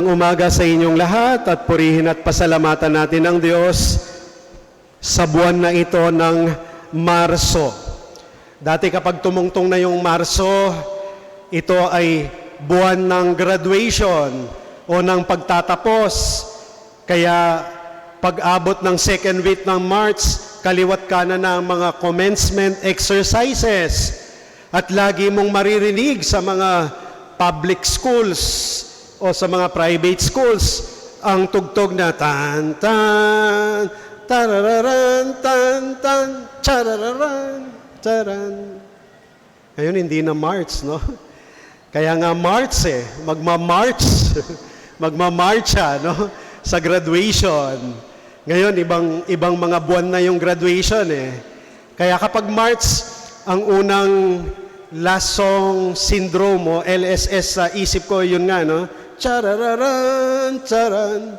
Umaga sa inyong lahat at purihin at pasalamatan natin ang Diyos sa buwan na ito ng Marso. Dati kapag tumungtong na yung Marso, ito ay buwan ng graduation o ng pagtatapos. Kaya pag-abot ng second week ng March, kaliwat kanan na ang mga commencement exercises. At lagi mong maririnig sa mga public schools o sa mga private schools, ang tugtog na tan tan tarararan tan tan charararan taran. Ngayon hindi na March, no? Kaya nga March magma-march, magma-marcha, no? Sa graduation. Ngayon ibang mga buwan na yung graduation Kaya kapag March, ang unang last song syndrome o LSS sa isip ko, yun nga, no? Charararan, charan,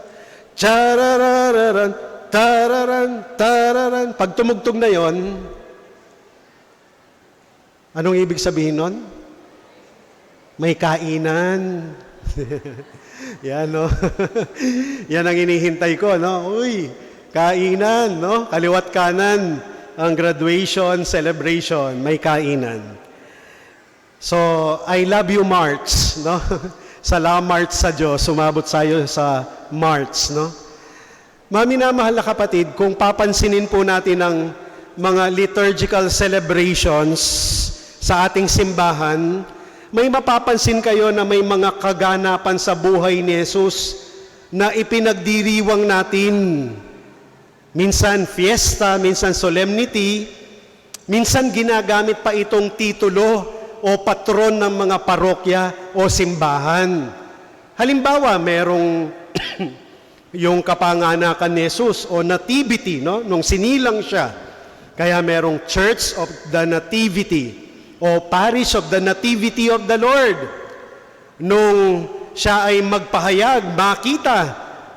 charararan, tararan, tararan. Pag tumugtog na yon, anong ibig sabihin nun? May kainan. Yan, no? Yan ang inihintay ko, no? Uy, kainan, no? Kaliwat kanan, ang graduation celebration, may kainan. So, I love you, March, no? Salamat sa Diyos, sumabot tayo sa March, no? Maminamahal na kapatid, kung papansinin po natin ang mga liturgical celebrations sa ating simbahan, may mapapansin kayo na may mga kaganapan sa buhay ni Jesus na ipinagdiriwang natin. Minsan fiesta, minsan solemnity, minsan ginagamit pa itong titulo o patron ng mga parokya o simbahan. Halimbawa, merong yung kapanganakan ni Jesus o nativity, no? Nung sinilang siya. Kaya merong Church of the Nativity o Parish of the Nativity of the Lord. Nung siya ay magpahayag, makita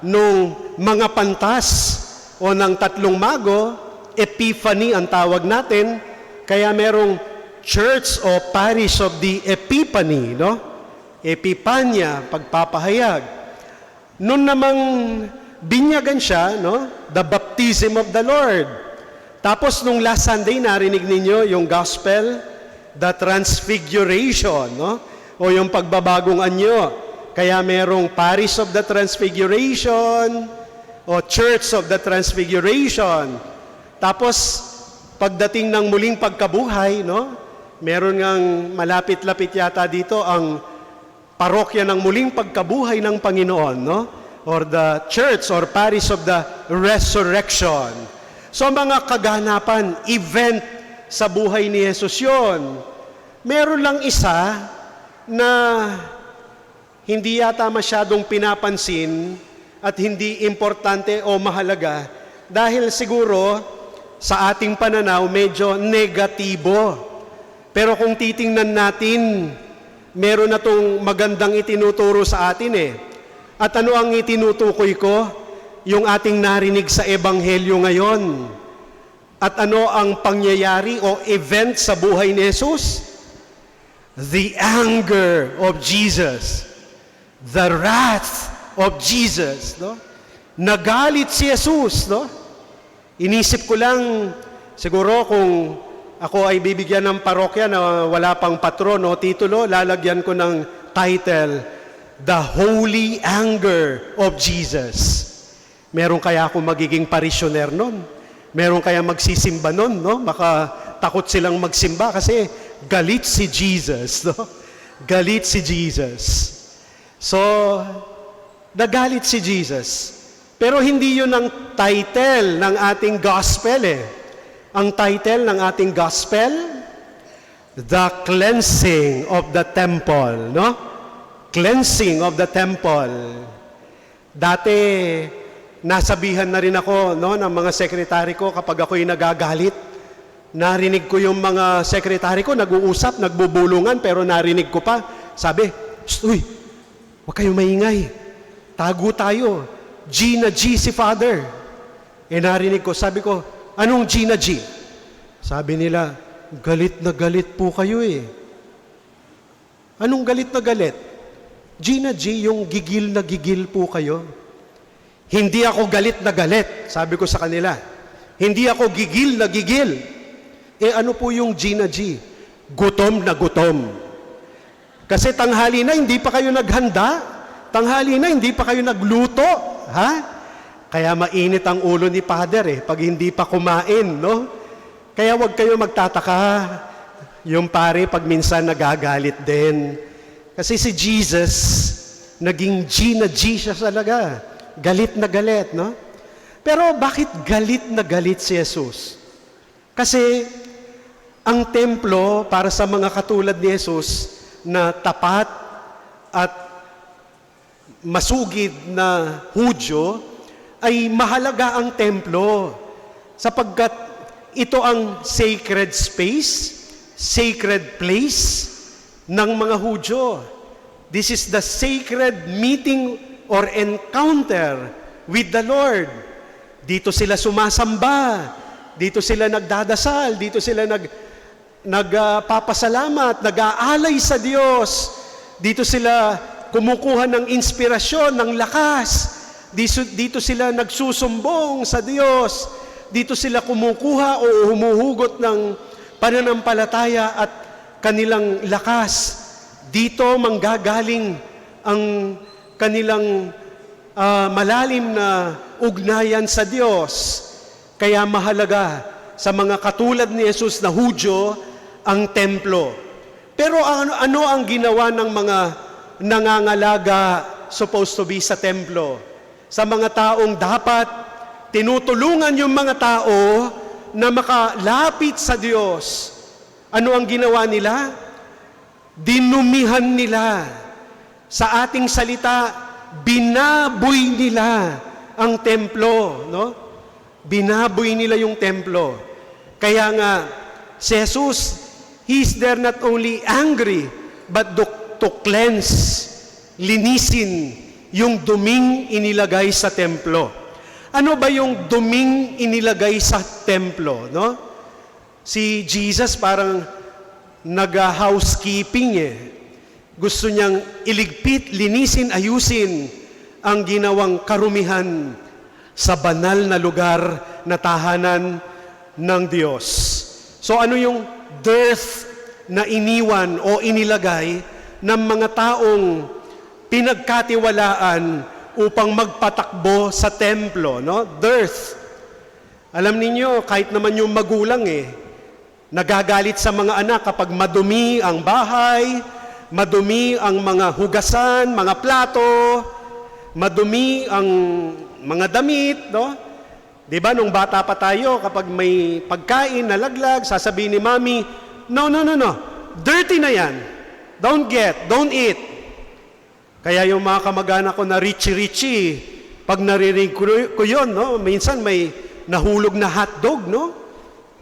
nung mga pantas o ng tatlong mago, Epiphany ang tawag natin, kaya merong Church o Parish of the Epiphany, no? Epipanya, pagpapahayag. Noon namang binyagan siya, no? The Baptism of the Lord. Tapos nung last Sunday, narinig ninyo yung Gospel, the Transfiguration, no? O yung pagbabagong anyo. Kaya merong Parish of the Transfiguration o Church of the Transfiguration. Tapos, pagdating ng muling pagkabuhay, no? Meron ngang malapit-lapit yata dito ang parokya ng muling pagkabuhay ng Panginoon, no? Or the Church or Parish of the Resurrection. So mga kaganapan, event sa buhay ni Jesus yun. Meron lang isa na hindi yata masyadong pinapansin at hindi importante o mahalaga dahil siguro sa ating pananaw medyo negatibo. Pero kung titingnan natin, meron na itong magandang itinuturo sa atin At ano ang itinutukoy ko? Yung ating narinig sa Ebanghelyo ngayon. At ano ang pangyayari o event sa buhay ni Jesus? The anger of Jesus. The wrath of Jesus. No? Nagalit si Jesus. No? Inisip ko lang, siguro kung ako ay bibigyan ng parokya na wala pang patron o titulo, lalagyan ko ng title, The Holy Anger of Jesus. Meron kaya akong magiging parisyoner nun? Meron kaya magsisimba nun? No? Baka takot silang magsimba kasi galit si Jesus. No? Galit si Jesus. So, nagalit si Jesus. Pero hindi yun ang title ng ating gospel Ang title ng ating gospel, The Cleansing of the Temple, no? Cleansing of the Temple. Dati, nasabihan na rin ako, no, ng mga sekretary ko kapag ako'y nagagalit. Narinig ko yung mga sekretary ko, nag-uusap, nagbubulungan, pero narinig ko pa. Sabi, uy, huwag kayong maingay. Tago tayo. G na G si Father. Narinig ko, sabi ko, anong G na G? Sabi nila, galit na galit po kayo Anong galit na galit? Gina G, yung gigil na gigil po kayo. Hindi ako galit na galit, sabi ko sa kanila. Hindi ako gigil na gigil. Ano po yung Gina G? Gutom na gutom. Kasi tanghali na, hindi pa kayo naghanda. Tanghali na, hindi pa kayo nagluto. Ha? Kaya mainit ang ulo ni Father pag hindi pa kumain, no? Kaya wag kayo magtataka. Yung pare, pag minsan nagagalit din. Kasi si Jesus, naging Gina G siya talaga. Galit na galit, no? Pero bakit galit na galit si Jesus? Kasi ang templo para sa mga katulad ni Jesus na tapat at masugid na Hudyo ay mahalaga ang templo sapagkat ito ang sacred space, sacred place ng mga Hudyo. This is the sacred meeting or encounter with the Lord. Dito sila sumasamba, dito sila nagdadasal, dito sila nagpapasalamat, nag-aalay sa Diyos. Dito sila kumukuha ng inspirasyon, ng lakas. Dito sila nagsusumbong sa Diyos. Dito sila kumukuha o humuhugot ng pananampalataya at kanilang lakas. Dito manggagaling ang kanilang malalim na ugnayan sa Diyos. Kaya mahalaga sa mga katulad ni Jesus na Hudyo ang templo. Pero ano ang ginawa ng mga nangangalaga supposed to be sa templo? Sa mga taong dapat tinutulungan yung mga tao na makalapit sa Diyos. Ano ang ginawa nila? Dinumihan nila. Sa ating salita, binaboy nila ang templo, no? Binaboy nila yung templo. Kaya nga, si Jesus, He's there not only angry, but to cleanse, linisin yung duming inilagay sa templo. Ano ba yung duming inilagay sa templo, no? Si Jesus parang nag-housekeeping Gusto niyang iligpit, linisin, ayusin ang ginawang karumihan sa banal na lugar na tahanan ng Diyos. So ano yung dearth na iniwan o inilagay ng mga taong pinagkatiwalaan upang magpatakbo sa templo, no? Dearth. Alam ninyo, kahit naman yung magulang nagagalit sa mga anak kapag madumi ang bahay, madumi ang mga hugasan, mga plato, madumi ang mga damit, no? 'Di ba nung bata pa tayo, kapag may pagkain na laglag, sasabihin ni Mami, no, dirty na yan. Don't eat. Kaya yung mga kamag-anak ko na richie, pag naririnig ko yun, no? Minsan may nahulog na hotdog, no?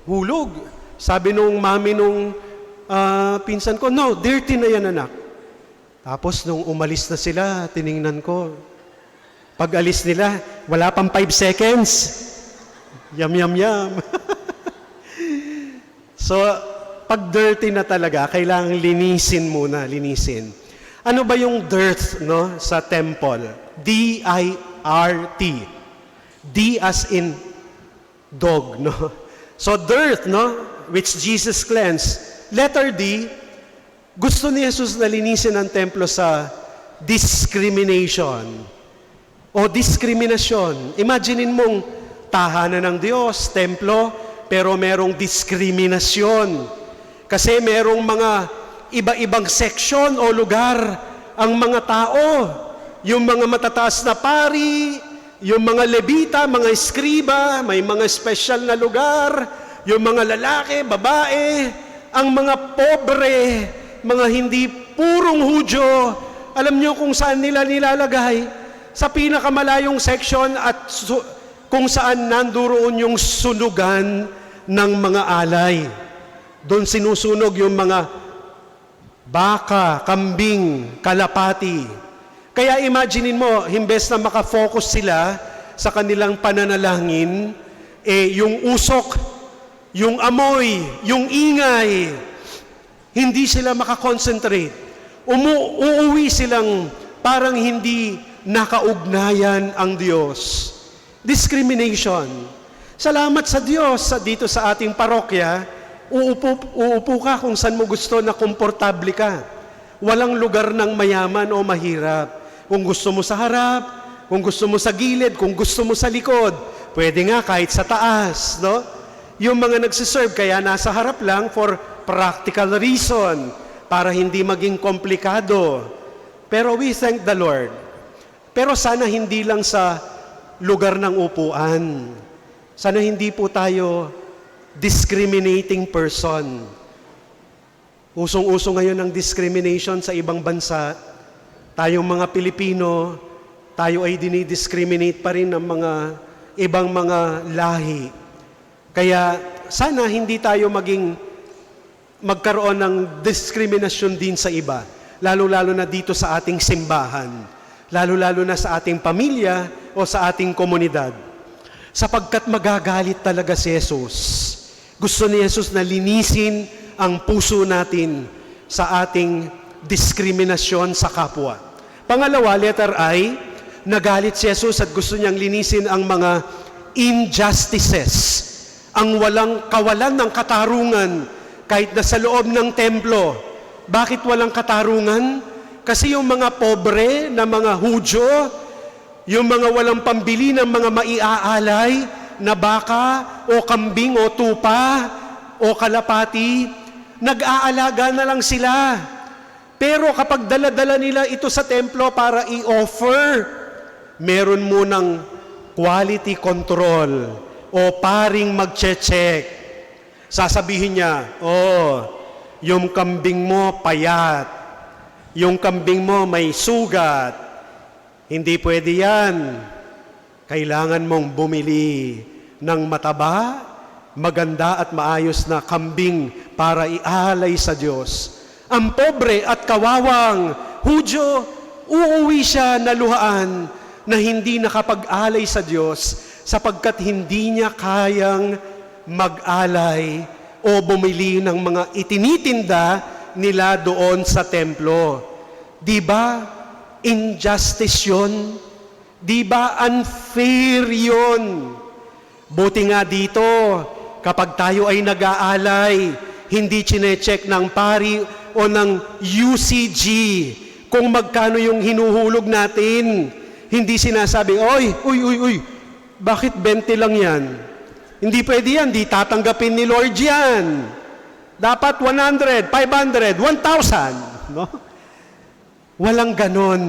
Hulog. Sabi nung mami nung pinsan ko, no, dirty na yan, anak. Tapos nung umalis na sila, tiningnan ko. Pag alis nila, wala pang 5 seconds. Yum. So, pag dirty na talaga, kailangang linisin muna, linisin. Ano ba yung dirt, no, sa temple? D-I-R-T. D as in dog, no? So dirt, no, which Jesus cleansed. Letter D, gusto ni Jesus na linisin ang templo sa discrimination o diskriminasyon. Imaginein mong tahanan ng Diyos, templo, pero merong diskriminasyon. Kasi merong mga iba-ibang seksyon o lugar ang mga tao. Yung mga matataas na pari, yung mga levita, mga eskriba, may mga special na lugar, yung mga lalaki, babae, ang mga pobre, mga hindi purong Hudyo, alam nyo kung saan nila nilalagay? Sa pinakamalayong section at kung saan nanduroon yung sunugan ng mga alay. Doon sinusunog yung mga baka, kambing, kalapati. Kaya imaginein mo, imbes na makafocus sila sa kanilang pananalangin, yung usok, yung amoy, yung ingay, hindi sila makakonsentrate. Uuwi silang parang hindi nakaugnayan ang Diyos. Discrimination. Salamat sa Diyos dito sa ating parokya, uupo ka kung saan mo gusto na komportable ka. Walang lugar ng mayaman o mahirap. Kung gusto mo sa harap, kung gusto mo sa gilid, kung gusto mo sa likod, pwede nga kahit sa taas, no? Yung mga nagsiserve, kaya nasa harap lang for practical reason, para hindi maging komplikado. Pero we thank the Lord. Pero sana hindi lang sa lugar ng upuan. Sana hindi po tayo discriminating person. Usong-uso ngayon ang discrimination sa ibang bansa. Tayong mga Pilipino, tayo ay dinidiscriminate pa rin ng mga ibang mga lahi. Kaya sana hindi tayo magkaroon ng diskriminasyon din sa iba, lalo-lalo na dito sa ating simbahan, lalo-lalo na sa ating pamilya o sa ating komunidad. Sapagkat magagalit talaga si Jesus. Gusto ni Jesus na linisin ang puso natin sa ating diskriminasyon sa kapwa. Pangalawa, letter I, nagalit si Jesus at gusto niyang linisin ang mga injustices, ang kawalan ng katarungan kahit na sa loob ng templo. Bakit walang katarungan? Kasi yung mga pobre na mga Hudyo, yung mga walang pambili ng mga maiaalay na baka o kambing o tupa o kalapati, nag-aalaga na lang sila. Pero kapag dala-dala nila ito sa templo para i-offer, meron munang quality control o paring magche-check. Sasabihin niya, yung kambing mo payat, yung kambing mo may sugat, hindi pwede yan. Kailangan mong bumili ng mataba, maganda at maayos na kambing para ialay sa Diyos. Ang pobre at kawawang Hudyo, uuwi siya na luhaan na hindi nakapag-alay sa Diyos sapagkat hindi niya kayang mag-alay o bumili ng mga itinitinda nila doon sa templo. Di ba injustice yun? Di ba unfair yun? Buti nga dito, kapag tayo ay nag-aalay, hindi chinecheck ng pari o ng UCG kung magkano yung hinuhulog natin. Hindi sinasabi, uy, bakit 20 lang yan? Hindi pwede yan, di tatanggapin ni Lord yan. Dapat 100, 500, 1,000. No? Walang ganon.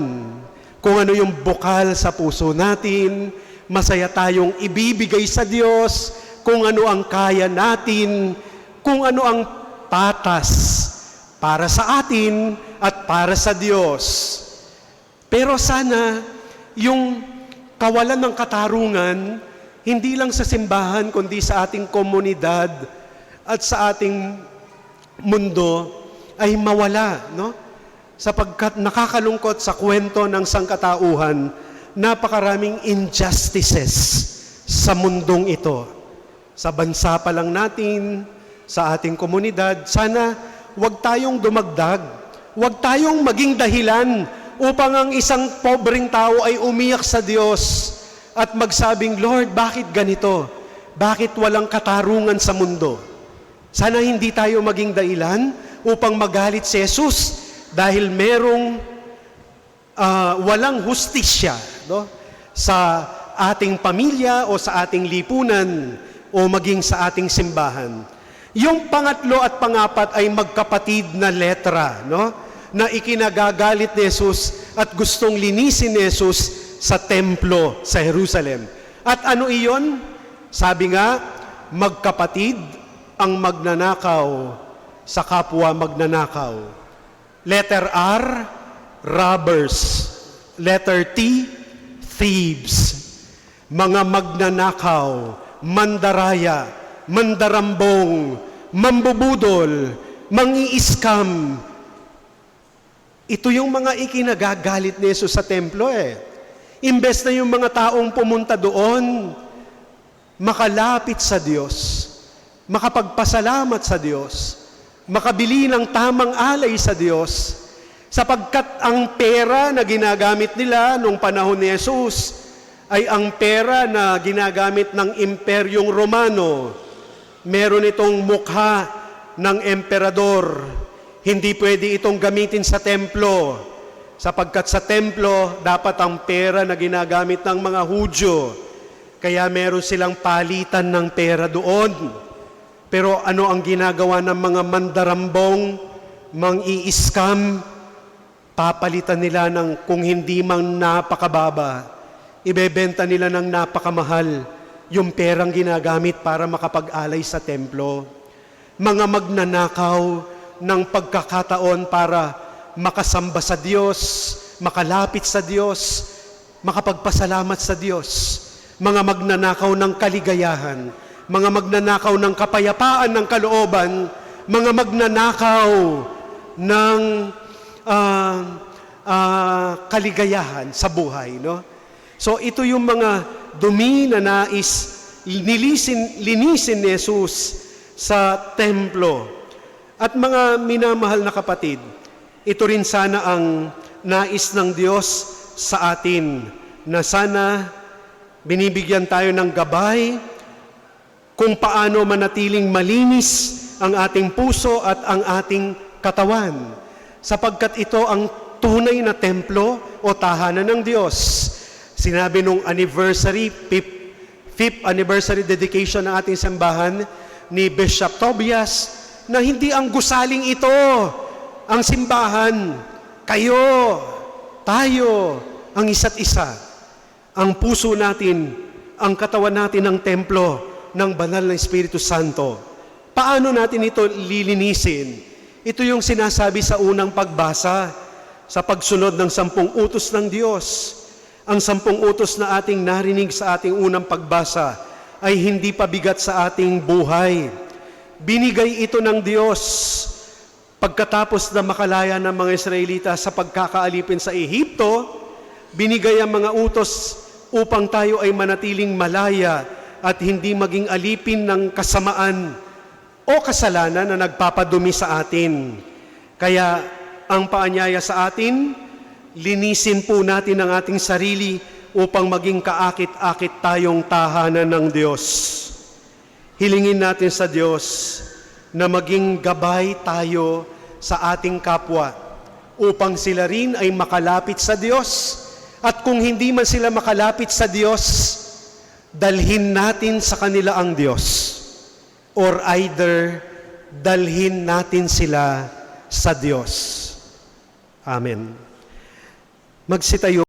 Kung ano yung bukal sa puso natin, masaya tayong ibibigay sa Diyos, kung ano ang kaya natin, kung ano ang patas para sa atin at para sa Diyos. Pero sana, yung kawalan ng katarungan, hindi lang sa simbahan, kundi sa ating komunidad at sa ating mundo, ay mawala, no? Sapagkat nakakalungkot sa kwento ng sangkatauhan, napakaraming injustices sa mundong ito. Sa bansa pa lang natin, sa ating komunidad, sana huwag tayong dumagdag, huwag tayong maging dahilan upang ang isang pobreng tao ay umiyak sa Diyos at magsabing, Lord, bakit ganito? Bakit walang katarungan sa mundo? Sana hindi tayo maging dahilan upang magalit si Jesus dahil merong walang hustisya, no? Sa ating pamilya o sa ating lipunan o maging sa ating simbahan. Yung pangatlo at pangapat ay magkapatid na letra, no? Na ikinagagalit ni Jesus at gustong linisin ni Jesus sa templo sa Jerusalem. At ano iyon? Sabi nga, magkapatid ang magnanakaw sa kapwa magnanakaw. Letter R, robbers. Letter T, thieves. Mga magnanakaw, mandaraya, mandarambong, mambubudol, mangi-scam. Ito yung mga ikinagagalit ni Jesus sa templo Imbes na yung mga taong pumunta doon, makalapit sa Diyos, makapagpasalamat sa Diyos, makabili ng tamang alay sa Diyos, Sapagkat ang pera na ginagamit nila nung panahon ni Jesus ay ang pera na ginagamit ng Imperyong Romano. Meron itong mukha ng emperador. Hindi pwede itong gamitin sa templo. Sapagkat sa templo, dapat ang pera na ginagamit ng mga Hudyo. Kaya meron silang palitan ng pera doon. Pero ano ang ginagawa ng mga mandarambong, mang-i-scam? Papalitan nila ng kung hindi mang napakababa, ibebenta nila ng napakamahal yung perang ginagamit para makapag-alay sa templo. Mga magnanakaw ng pagkakataon para makasamba sa Diyos, makalapit sa Diyos, makapagpasalamat sa Diyos. Mga magnanakaw ng kaligayahan, mga magnanakaw ng kapayapaan ng kalooban, mga magnanakaw ng kaligayahan sa buhay, no? So ito yung mga dumi na nais linisin ni Jesus sa templo. At mga minamahal na kapatid, ito rin sana ang nais ng Diyos sa atin, na sana binibigyan tayo ng gabay kung paano manatiling malinis ang ating puso at ang ating katawan. Sapagkat ito ang tunay na templo o tahanan ng Diyos. Sinabi nung anniversary, fifth anniversary dedication ng ating simbahan ni Bishop Tobias, na hindi ang gusaling ito ang simbahan. Kayo, tayo, ang isa't isa. Ang puso natin, ang katawan natin ng templo ng banal na Espiritu Santo. Paano natin ito lilinisin? Ito yung sinasabi sa unang pagbasa sa pagsunod ng 10 utos ng Diyos. Ang 10 utos na ating narinig sa ating unang pagbasa ay hindi pabigat sa ating buhay. Binigay ito ng Diyos pagkatapos na makalaya ng mga Israelita sa pagkakaalipin sa Ehipto. Binigay ang mga utos upang tayo ay manatiling malaya at hindi maging alipin ng kasamaan o kasalanan na nagpapadumi sa atin. Kaya ang paanyaya sa atin, linisin po natin ang ating sarili upang maging kaakit-akit tayong tahanan ng Diyos. Hilingin natin sa Diyos na maging gabay tayo sa ating kapwa upang sila rin ay makalapit sa Diyos. At kung hindi man sila makalapit sa Diyos, dalhin natin sa kanila ang Diyos. Or either, dalhin natin sila sa Diyos. Amen. Magsitayo.